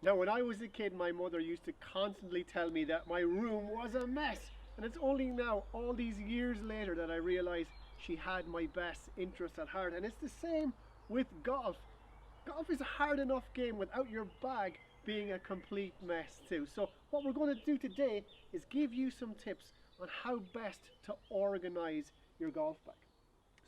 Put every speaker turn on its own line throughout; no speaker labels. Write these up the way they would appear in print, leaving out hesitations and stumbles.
Now, when I was a kid, my mother used to constantly tell me that my room was a mess. And it's only now, all these years later, that I realise she had my best interests at heart. And it's the same with golf. Golf is a hard enough game without your bag being a complete mess too. So what we're going to do today is give you some tips on how best to organise your golf bag.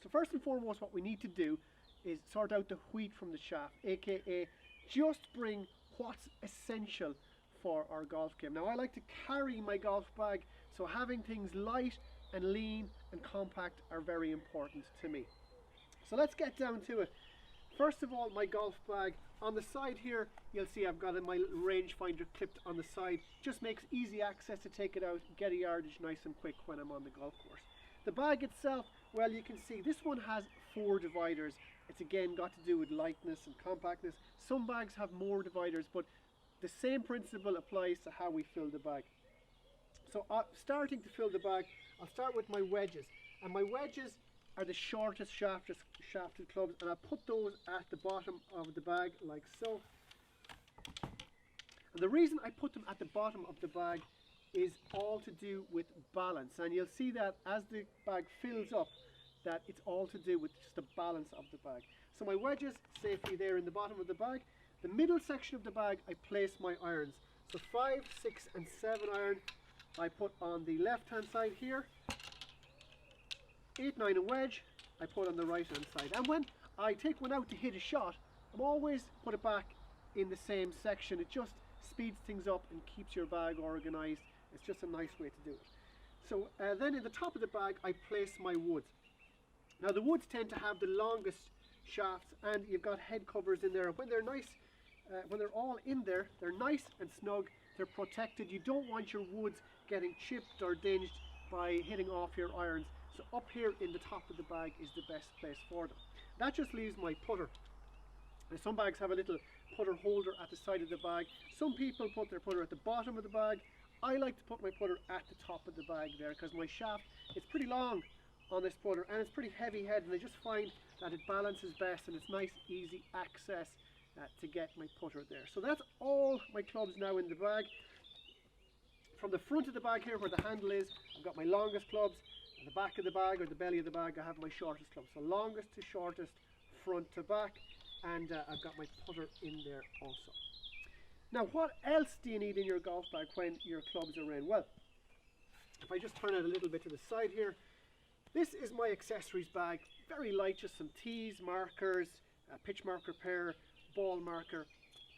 So first and foremost, what we need to do is sort out the wheat from the chaff, aka just bring what's essential for our golf game. Now, I like to carry my golf bag, so having things light and lean and compact are very important to me. So let's get down to it. First of all, my golf bag. On the side here, you'll see I've got my rangefinder clipped on the side. Just makes easy access to take it out, get a yardage nice and quick when I'm on the golf course. The bag itself, well, you can see this one has 4 dividers. It's again got to do with lightness and compactness. Some bags have more dividers, but the same principle applies to how we fill the bag. So starting to fill the bag, I'll start with my wedges. And my wedges are the shortest shafted clubs, and I'll put those at the bottom of the bag like so. And the reason I put them at the bottom of the bag is all to do with balance. And you'll see that as the bag fills up, that it's all to do with just the balance of the bag. So my wedges safely there in the bottom of the bag. The middle section of the bag, I place my irons. So 5, 6 and 7 iron I put on the left hand side here. 8, 9 and wedge I put on the right hand side. And when I take one out to hit a shot, I'm always put it back in the same section. It just speeds things up and keeps your bag organised. It's just a nice way to do it. So then in the top of the bag, I place my woods. Now the woods tend to have the longest shafts, and you've got head covers in there. When they're nice, when they're all in there, they're nice and snug, they're protected. You don't want your woods getting chipped or dinged by hitting off your irons. So up here in the top of the bag is the best place for them. That just leaves my putter. Now, some bags have a little putter holder at the side of the bag. Some people put their putter at the bottom of the bag. I like to put my putter at the top of the bag there, because my shaft, it's pretty long on this putter and it's pretty heavy head, and I just find that it balances best and it's nice easy access to get my putter there. So that's all my clubs now in the bag. From the front of the bag here where the handle is, I've got my longest clubs. At the back of the bag or the belly of the bag, I have my shortest clubs. So longest to shortest, front to back, and I've got my putter in there also. Now, what else do you need in your golf bag when your clubs are in? Well, if I just turn it a little bit to the side here, this is my accessories bag. Very light, just some tees, markers, a pitch marker pair, ball marker.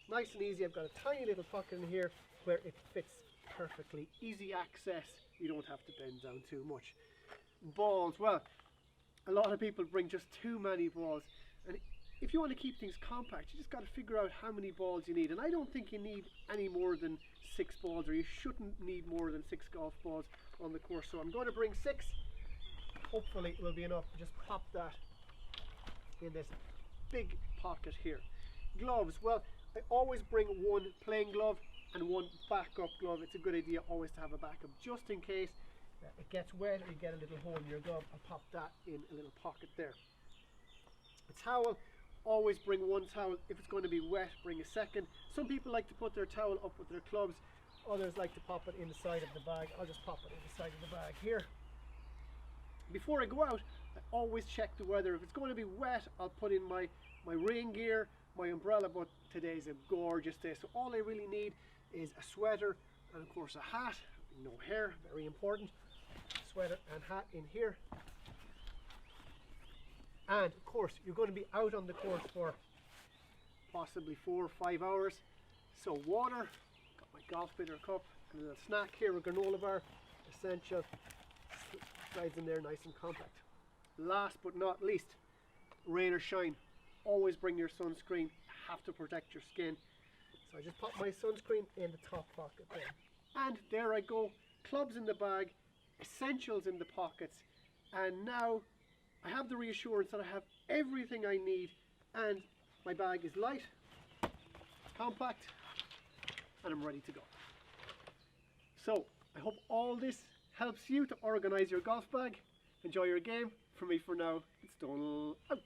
Nice and easy. I've got a tiny little pocket in here where it fits perfectly. Easy access. You don't have to bend down too much. Balls, well, a lot of people bring just too many balls, and if you want to keep things compact, you just got to figure out how many balls you need. And I don't think you need any more than 6 balls, or you shouldn't need more than 6 golf balls on the course. So I'm going to bring 6. Hopefully it will be enough. Just pop that in this big pocket here. Gloves, well, I always bring one plain glove and one backup glove. It's a good idea always to have a backup, just in case it gets wet or you get a little hole in your glove. I'll pop that in a little pocket there. A towel, always bring one towel. If it's going to be wet, bring a second. Some people like to put their towel up with their clubs. Others like to pop it in the side of the bag. I'll just pop it in the side of the bag here. Before I go out, I always check the weather. If it's going to be wet, I'll put in my rain gear, my umbrella, but today's a gorgeous day. So all I really need is a sweater and of course a hat. No hair, very important. Sweater and hat in here. And of course, you're going to be out on the course for possibly 4 or 5 hours. So water, got my golf bitter cup, and a little snack here, a granola bar, essential. Slides in there nice and compact. Last but not least, rain or shine, always bring your sunscreen. Have to protect your skin. So I just pop my sunscreen in the top pocket there. And there I go, clubs in the bag, essentials in the pockets, and now I have the reassurance that I have everything I need, and my bag is light, compact, and I'm ready to go. So I hope all this helps you to organise your golf bag. Enjoy your game. For me for now, it's Donal out.